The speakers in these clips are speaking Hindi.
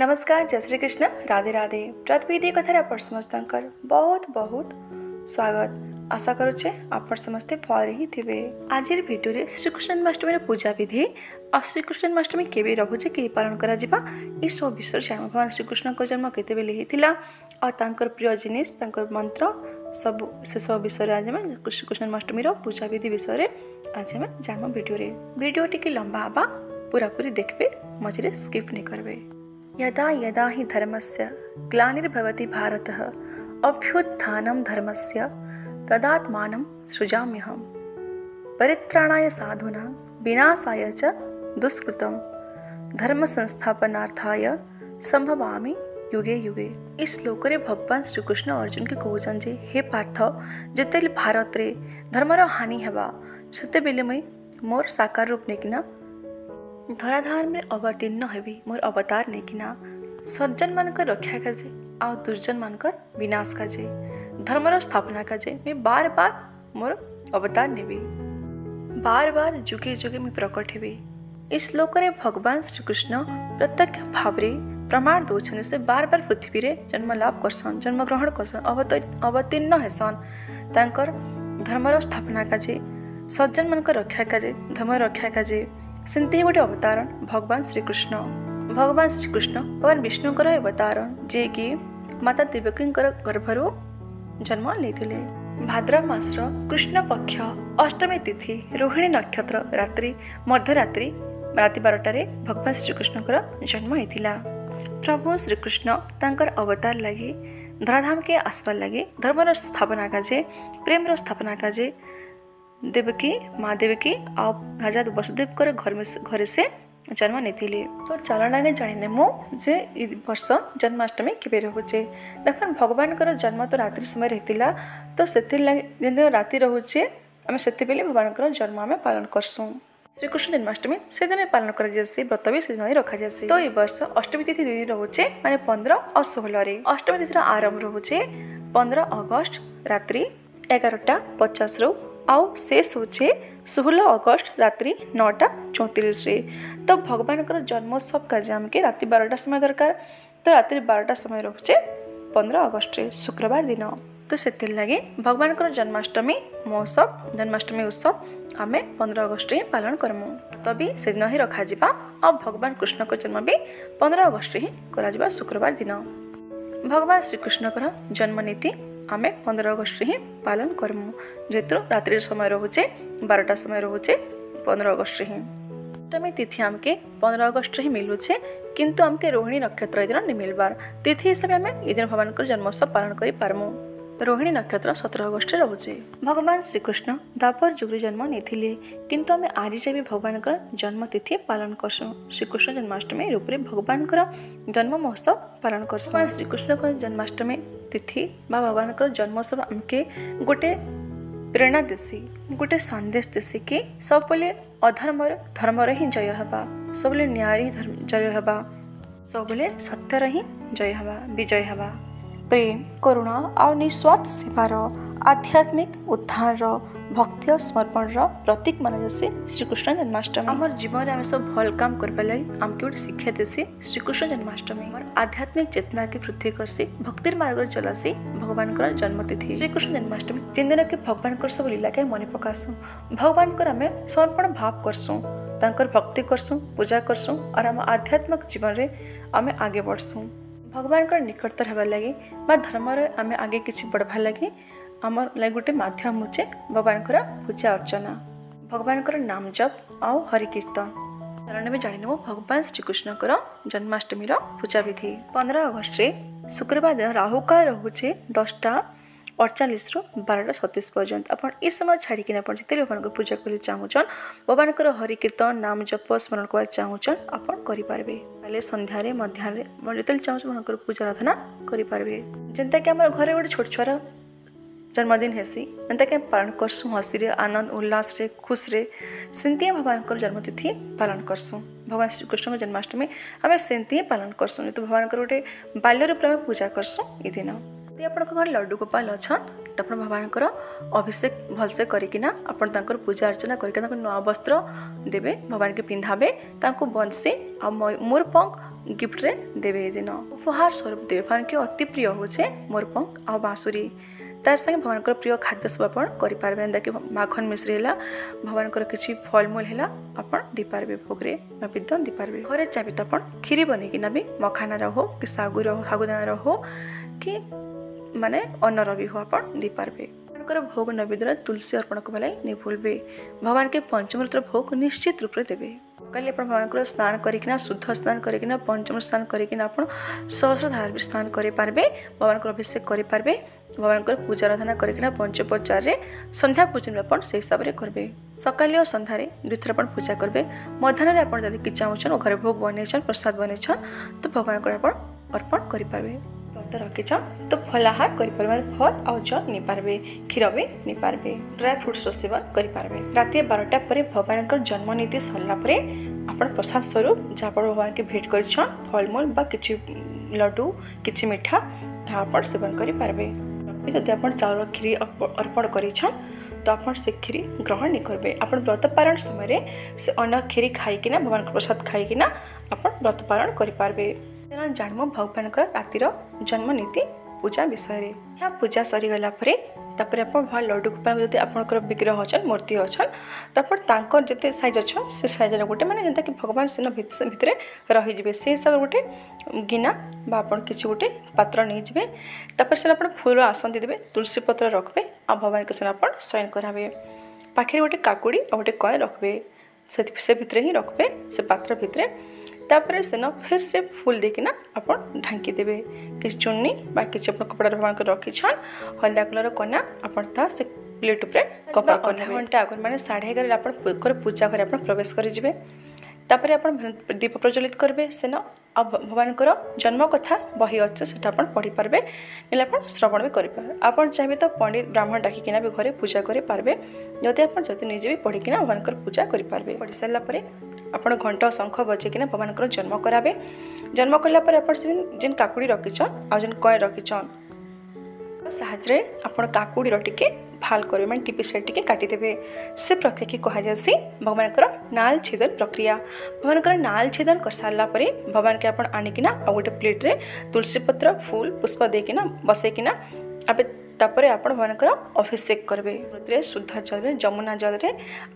नमस्कार, जय श्री कृष्ण, राधे राधे। प्रतिविधि कथार आप समस्त बहुत बहुत स्वागत। आशा करुचे आप समस्ते भले ही थे। आज भिडियो श्रीकृष्ण जन्माष्टमी पूजा विधि और श्रीकृष्ण जन्माष्टमी केवे रहुचे के पालन करा जिबा ई सब विषय जान। भगवान श्रीकृष्ण को जन्म केते बेले हेतिला और तांकर प्रिय जिनिस तांकर मंत्र सब से सब विषय आज में श्रीकृष्ण जन्माष्टमी पूजा विधि विषय आज में जान। वीडियो टिके लंबा हवा पूरा पूरी देखबे, मझे स्किप नहीं करबे। यदा यदा हि धर्मस्य ग्लानिर्भवति भारतः अभ्युत्थानं धर्मस्य तदात्मानं सृजाम्यहम् परित्राणाय साधूनां विनाशाय च दुष्कृतं धर्म संस्थापनार्थाय संभवामि युगे युगे। इस श्लोक रे भगवान श्रीकृष्ण अर्जुन के कहउछन जे हे पार्थ, जेते भारत रे धर्मर हानि हेबा सेते बेले मुई मोर साकार रूप नेकिना धराधार में अवतीर्ण हेबी। मोर अवतार नेकिना सज्जन मानकर रक्षा काजे आ दुर्जन मानकर विनाश काजे धर्मर स्थापना काजे मैं बार बार मोर अवतार नेबी। बार बार जुगे जुगे मैं प्रकट हेबी। इस श्लोक रे भगवान श्रीकृष्ण प्रत्यक्ष भाव रे प्रमाण दौछन से बार बार पृथ्वी रे जन्म लाभ करसन, जन्म ग्रहण करसन, अवतीर्ण हेसन तांकर धर्मर स्थापना काजे सज्जन मानकर रक्षा काजे धर्म रक्षा काजे। सेमती गोटे अवतारण भगवान श्रीकृष्ण भगवान विष्णुकर अवतारण जे कि माता देवकी गर्भरू जन्म लेथिले। भाद्रव मासर कृष्ण पक्ष अष्टमी तिथि रोहिणी नक्षत्र रात्रि मध्यरात्रि राति 12टारे भगवान श्रीकृष्णकर जन्म होता। प्रभु श्रीकृष्ण तांकर अवतार लगे धराधाम के आसपार लगे धर्मर स्थापना काजे प्रेमर स्थापना काजे देवकी माँ देवकी आ राजा वसुदेव घर से जन्म नहीं। तो चलन आगे जाने मु जे वर्ष जन्माष्टमी केवे रोचे। देखन भगवान जन्म तो रात्रि समय रहता, तो से राति रोचे आम से भगवान जन्म आम पालन करसुँ। श्रीकृष्ण जन्माष्टमी से दिन पालन कर व्रत भी से दिन रखा जाए। तो ये वर्ष अष्टमी तिथि 2 दिन रोचे माने 15 और 16। अष्टमी तिथि आरंभ रोचे 15 अगस्त रात्रि 11:50 आउ शेष होचे 16 अगस्त रात्रि 9:34 रे। तो भगवान जन्मोत्सव का जाम के राति 12टा समय दरकार, तो रात्रि 12टा समय रोचे 15 अगस्त रे शुक्रवार दिन। तो से लगे भगवान जन्माष्टमी महोत्सव जन्माष्टमी उत्सव आम 15 अगस्त ही पालन करमु। तभी से दिन ही रखा जिबा और भगवान कृष्ण को जन्म भी 15 अगस्त ही करा शुक्रवार दिन। भगवान श्रीकृष्ण जन्म नीति आम 15 अगस्त ही पालन करमु, जेतु रात्रि समय रोचे 12टा समय रोचे 15 अगस्त ही। अष्टमी तिथि आमके 15 अगस्त ही मिलूचे, किंतु आमके रोहिणी नक्षत्र दिन नहीं मिलबार तिथि हिसाब से आम दिन भगवान जन्मोत्सव पालन कर पारमु। रोहिणी नक्षत्र 17 अगस्त रोचे। भगवान श्रीकृष्ण द्वापर जुग जन्म नहीं, किंतु आम आज भी भगवान जन्म तिथि पालन करसुँ। श्रीकृष्ण जन्माष्टमी रूप में भगवान जन्म महोत्सव पालन करसुँ। श्रीकृष्ण जन्माष्टमी तिथि बा भगवान जन्मोत्सव आमके गोटे प्रेरणा देसी, गोटे संदेश देसी कि सब बोले अधर्मर धर्मर ही जय हवा, सब बोले न्याय ही जय हवा, सब बोले सत्यर ही जय हवा विजय हवा। प्रेम करुणा और निस्वार्थ सेवार आध्यात्मिक उद्धार भक्ति और समर्पण प्रतीक मान जैसे श्रीकृष्ण जन्माष्टमी आमर जीवन में आम सब भल काम करने लगे आमके गोटे शिक्षा देसी। श्रीकृष्ण जन्माष्टमी आध्यात्मिक चेतना के वृद्धि करसी, भक्तिर मार्ग चलासी भगवान जन्मतिथि। श्रीकृष्ण जन्माष्टमी जिन दिन के भगवान सब लीला के मन पकासुँ, भगवान आम समर्पण भाव करसुँ, भक्ति करसुँ, पूजा करसुँ और आम आध्यात्मिक जीवन में आम आगे बढ़सुँ। भगवान निकटतर होगा लगे धर्म आम आगे किसी बढ़वा लगे आमर लगे गोटे मध्यम होचे भगवान पूजा अर्चना, भगवान नाम जप आउ हरि कीर्तन। चरण में जान भगवान श्रीकृष्ण जन्माष्टमी पूजा विधि। 15 अगस्त शुक्रवार दिन राहुकाल रोचे 10:48 ରୁ 12:36 पर्यंत। आप इस समय छाड़ी जिते भगवान पूजा कर चाहून भगवान हरि कीर्तन नाम जप स्मरण करवा चाहून आप करें। संध्यारे मध्याह्न जो चाहूँ भगवान पूजा आराधना करें। जेनता कि आम घर गोटे छोट छुआर जन्मदिन हेसी एंता कि पालन करसुँ हसी आनंद उल्लास रे खुश रे, सेमती भगवान जन्मतिथि पालन करसुँ। भगवान श्रीकृष्ण जन्माष्टमी आम सेमती ही पालन करसुँ, तो भगवान गोटे बाल्य रूप में पूजा करसुँ। ये दिन यदि आप घर लड्डू गोपाल अच्छा तो आप भगवान अभिषेक भलसे करना पूजा अर्चना करके नुआ वस्त्र देवे, भगवान के पिंधाबे, बंसी आ मोरपंख गिफ्ट रे देवे ये दिन उपहार स्वरूप देवे भगवान के अति प्रिय होचे मोरपंख आ बांसुरी तार संगे भगवान प्रिय खाद्य सब आप करेंगे जहाँकि माखन मिश्री है भगवान किसी फलमूल है आप दीपारे भोगे नैवेद्य दीपारे घरे चाहिए तो आप खीरी बनईकिना भी मखानार हो कि सागुदानार हो कि माने अन्नर भी हो आप दीपारे भोग नैवेद्य तुलसी अर्पण करने नहीं भूलबे भगवान के पंचमृतर भोग निश्चित रूप से देवे कल आप भगवान स्नान करना शुद्ध स्नान करना पंचम स्नान करना आप सहस्रधार भी स्नान करें भगवान अभिषेक करें भगवान पूजा आराधना करना पंचोपचार संध्या पूजन आप हिसाब से करेंगे सकाले और संध्यारे दुईथर आप पूजा करेंगे मध्याह्न आपड़ी कि चाहून घर भोग बनई प्रसाद बनई तो भगवान को आप अर्पण करेंगे व्रत रखीछन तो फलाहार करें फल और जल नहीं पारे क्षीर भी नहीं पारे ड्राई फ्रुट्स सेवन करें राति 12टा पर भगवान जन्मनीति सरलापर आप प्रसाद स्वरूप जहाँ भगवान के भेट कर फलमूल कि लड्डू कि मिठा आप सेवन करेंगे जदि आप चाउल खीरी अर्पण कर तो आप से खीरी ग्रहण नहीं करेंगे आप व्रत पारण समय से अन्न खीरी खाईकिना भगवान प्रसाद खाईकिना आप व्रत पारण करेंगे जानमु भगवान रातिर जन्मनीति पूजा विषय यहाँ पूजा सरीगला तापर आप भगवान लड्डू गोपाल जब आप विग्रह अच्छा मूर्ति अच्छा तापर जिते साइज अच्छा से साइज गोटे मैंने जेनता कि भगवान सेन भितर रहीजे से हिसाब से गोटे गिना आप किसी गोटे पात्र नहीं जाए तापर से आप फूल आसन देवे तुलसी पत्र रखबे आ भगवान के आप शयन करावे पाखे गोटे काकुड़ी और गोटे कय रखबे से भितर ही रखबे से पात्र भितर तापर से न फिर से फूल देकिना आप ढांकी देवे किसी चुन्नी बा किसी कपड़ा भगवान को रखी हल्दा कलर कना आप से प्लेट उपर कपड़ा आधा घंटा आगे मैंने 11:30 आप पूजा कर प्रवेश करेंगे तापर आप दीप प्रज्वलित करेंगे से न भगवान जन्म कथा बही अच्छे से पढ़ी पारे ना आप श्रवण भी करेंगे आप चाहिए तो पंडित ब्राह्मण डाकिना भी घरे पूजा करेंगे जदि आप जदि निजे भी पढ़िकिना भगवान पूजा करेंगे पढ़ी सारापर आप घंटा शंख बजेकिना भगवान जन्म करावे जन्म कलापर आप जेन काकुड़ी रखीछन आ जेन कय रखीछन साहाଯ୍य आप काकुड़ी टिके फाल करेंगे मैं टीपी से टिके काटिदेवे से प्रक्रिया की कहुसी भगवान नाल छेदन प्रक्रिया भगवान नाल छेदन कर सारापर भगवान के आप आनिकिना आ गोटे प्लेट्रे तुलसी पत्र फूल पुष्प देकिना बसैकिना आप तापर आप भगवान अभिषेक करेंगे शुद्ध जल जमुना जल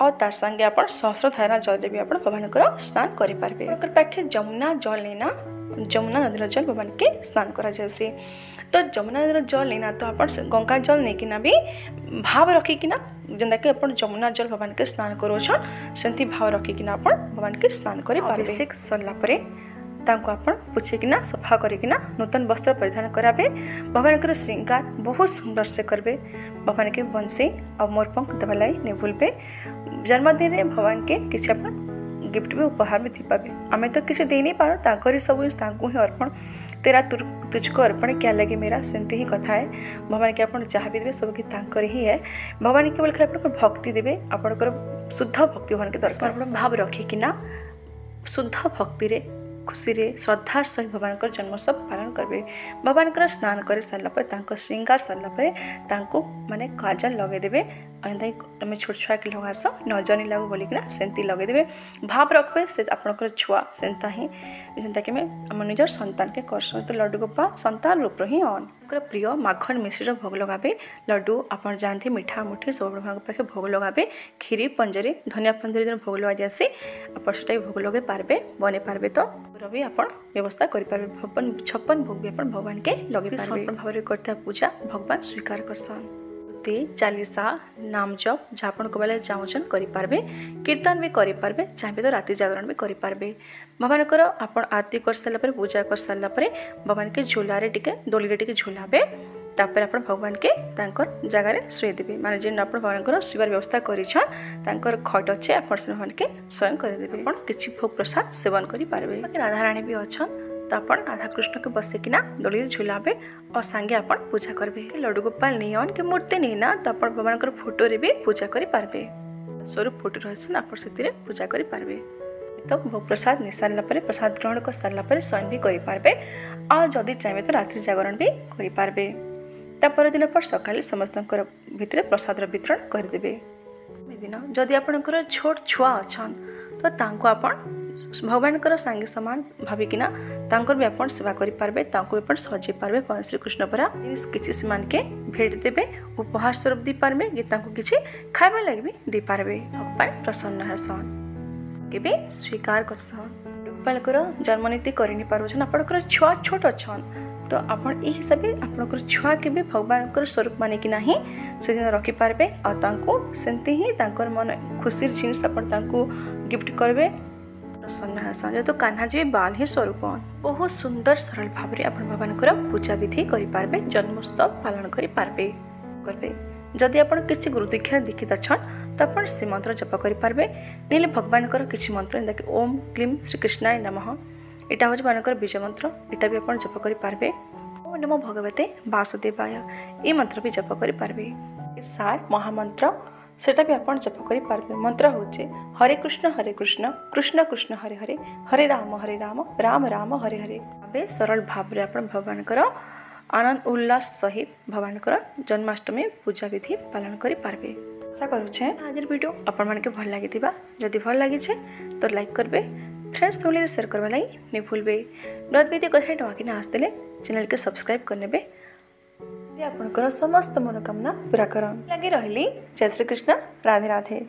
और तार संगे आप सहस्रधारा जल भी आप भगवान स्नान करेंगे पाखे जमुना जल लेना जमुना नदी जल भगवान के स्नान करा जाए तो जमुना नदी जल लेना तो आप गंगा जल नहीं भी भाव रखिकिना जेनता कि आप जमुना जल भगवान के स्नान करोछन सेंती भाव रखिकिना आप भगवान के स्नान करे अभिषेक सरलापर आप पुछिकिना सफा करकिना नूतन वस्त्र परिधान करावे भगवान श्रृंगार बहुत सुंदर से करबे भगवान के बंसी और मोरपंख देवा लगी नहीं भूलबे जन्मदिन में भगवान के किसी आप गिफ्ट भी उपहार भी दी पाबे आमे तो किसी दे नहीं पारो ताकरी सब ही अर्पण तेरा तुझको अर्पण क्या लगे मेरा सेमती ही कथा है भगवान के आप जहाँ भी देवे सब कि ही है भगवान केवल खाली आप भक्ति देवे आप शुद्ध भक्ति भगवान के दर्शन भाव रखिकिना शुद्ध भक्ति खुशी रे श्रद्धार सहित भगवान जन्मोत्सव पालन करेंगे भगवान स्नान कर सारापर श्रृंगार सारापर माने काजल लगेदेवे तुम छोट छुआ के लगास नजर नहीं लगू बोलिकिना सेमती लगेदेवे भाव रखबे से आपंकर छुआ सेंता ही जेनता कि आम निजर संतान के कर तो लड्डू गोपाल संतान रूप ही अन प्रिय माखन मिश्री भोग लगाबे लड्डू आप जानते मीठा मुठी सब भगवान पाखे भोग लगाबे खीरी पंजरी धनिया पंजरी दिन भोग लगा जासी आप भोग लगे पारबे बने पारबे तो भी आप व्यवस्था करें 56 भोग भी आप भगवान के लगे समर्पण भाव में करता पूजा भगवान स्वीकार करसन चालीसा नाम जप जहाँ आप कबाले चाहून करेंगे कीर्तन भी करेंगे चाहिए तो राति जागरण भी करेंगे भगवान आप आरती कर सारापर पूजा कर सारापर भगवान के झोलारे टिके डोली टिके झोलाबे तापर आप भगवान के जगार शुए देवे माने जेन आप भगवान शुवर व्यवस्था कर खट अच्छे आप भगवान के शयन करदेवे आप किसी भोग प्रसाद सेवन करेंगे राधा रानी भी अच्छा तो आप राधा कृष्ण के बसैकिना डोली झुलाबे और सांगे आप पूजा करेंगे लड्डू गोपाल नहीं आन कि मूर्ति नहीं ना तो आप भगवान फोटो रे भी पूजा करेंगे स्वरूप फोटो रही आप पूजा करेंगे तो भोग प्रसाद नहीं सारापर प्रसाद ग्रहण कर सारापर शयन भी करेंगे और जदि चाहिए तो रात्रि जागरण भी करेंगे तापर दिन पर सकाले समस्त भितर प्रसाद वितरण करदेवे दिन जदि आपंकर छोट छुआ अच्छा तो आप भगवानଙ୍କର ସାଙ୍ଗେ ସମାନ ଭାବିକିନା ତାଙ୍କର ବି ଆପଣ ସେବା କରିପାରିବେ, ତାଙ୍କୁ ବି ଆପଣ ସଜେଇ ପାରିବେ। ଭଗବାନ ଶ୍ରୀକୃଷ୍ଣ ପରା କିଛି ସେମାନକେ ଭେଟ ଦେବେ, ଉପହାର ସ୍ୱରୂପ ଦେଇପାରିବେ କି ତାଙ୍କୁ କିଛି ଖାଇବା ଲାଗି ବି ଦେଇପାରିବେ। ଭଗବାନ ପ୍ରସନ୍ନ ହେସନ୍, କେବେ ସ୍ୱୀକାର କରସନ୍। ଗୋପାଳଙ୍କର ଜନ୍ମନୀତି କରିନି ପାରୁଛନ୍, ଆପଣଙ୍କର ଛୁଆ ଛୋଟ ଅଛନ୍ ତ ଆପଣ ଏହି ହିସାବରେ ଆପଣଙ୍କର ଛୁଆକେ ବି ଭଗବାନଙ୍କର ସ୍ୱରୂପ ମାନିକିନା ହିଁ ସେଦିନ ରଖିପାରିବେ ଆଉ ତାଙ୍କୁ ସେମିତି ହିଁ ତାଙ୍କର ମନ ଖୁସିର ଜିନିଷ ଆପଣ ତାଙ୍କୁ ଗିଫ୍ଟ କରିବେ। ପ୍ରସନ୍ନ ହେସନ୍ ଯେହେତୁ କାହ୍ନାଜୀ ବାଲ ହିଁ ସ୍ୱରୂପ। ବହୁତ ସୁନ୍ଦର ସରଳ ଭାବରେ ଆପଣ ଭଗବାନଙ୍କର ପୂଜା ବିଧି କରିପାରିବେ, ଜନ୍ମୋତ୍ସବ ପାଳନ କରିପାରିବେ। ଯଦି ଆପଣ କିଛି ଗୁରୁ ଦୀକ୍ଷାରେ ଦୀକ୍ଷିତ ଅଛନ୍ ତ ଆପଣ ସେ ମନ୍ତ୍ର ଜପ କରିପାରିବେ, ନହେଲେ ଭଗବାନଙ୍କର କିଛି ମନ୍ତ୍ର ଯେନ୍ତାକି ଓମ୍ କ୍ଲିମ୍ ଶ୍ରୀକୃଷ୍ଣାୟ ନମଃ, ଏଇଟା ହେଉଛି ମାନଙ୍କର ବୀଜ ମନ୍ତ୍ର, ଏଇଟା ବି ଆପଣ ଜପ କରିପାରିବେ। ଓମ୍ ନମୋ ଭଗବତେ ବାସୁଦେବାୟ এই ମନ୍ତ୍ର ବି ଜପ କରିପାରିବେ। ସାର ମହାମନ୍ତ୍ର ସେଟା ବି ଆପଣ ଜପ କରିପାରିବେ। ମନ୍ତ୍ର ହେଉଛି ହରେ କୃଷ୍ଣ କୃଷ୍ଣ କୃଷ୍ଣ ହରେ ହରେ, ହରେ ରାମ ରାମ ରାମ ହରେ ହରେ। ଏବେ ସରଳ ଭାବରେ ଆପଣ ଭଗବାନଙ୍କର ଆନନ୍ଦ ଉଲ୍ଲାସ ସହିତ ଭଗବାନଙ୍କର ଜନ୍ମାଷ୍ଟମୀ ପୂଜା ବିଧି ପାଳନ କରିପାରିବେ। ଆଶା କରୁଛେ ଆଜିର ଭିଡ଼ିଓ ଆପଣମାନଙ୍କୁ ଭଲ ଲାଗିଥିବା। ଯଦି ଭଲ ଲାଗିଛେ ତ ଲାଇକ୍ କରିବେ, फ्रेंड्स फैमिली शेयर करवा लगी नहीं भूलबे। ब्रतविधि कथा टमाकिना आसते चैनल के सब्सक्राइब करने जे आपंकर समस्त मनोकामना पूरा कर लगे रही। जय श्री कृष्ण, राधे राधे।